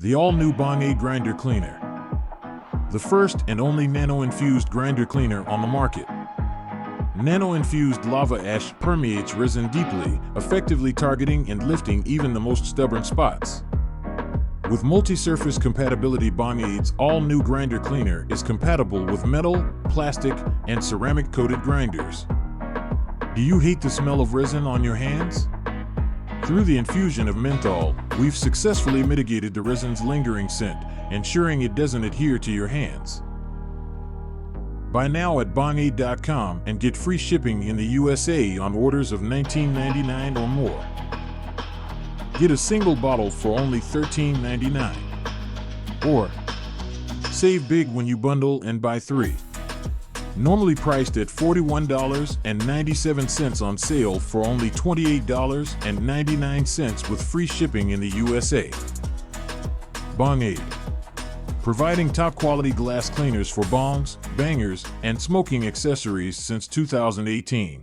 The all-new Bong-Aid grinder cleaner. The first and only nano-infused grinder cleaner on the market. Nano-infused lava ash permeates resin deeply, effectively targeting and lifting even the most stubborn spots. With multi-surface compatibility, Bong-Aid's all-new grinder cleaner is compatible with metal, plastic, and ceramic-coated grinders. Do you hate the smell of resin on your hands? Through the infusion of menthol, we've successfully mitigated the resin's lingering scent, ensuring it doesn't adhere to your hands. Buy now at Bong-Aid.com and get free shipping in the USA on orders of $19.99 or more. Get a single bottle for only $13.99. Or save big when you bundle and buy 3. Normally priced at $41.97 on sale for only $28.99 with free shipping in the USA. Bong-Aid. Providing top-quality glass cleaners for bongs, bangers, and smoking accessories since 2018.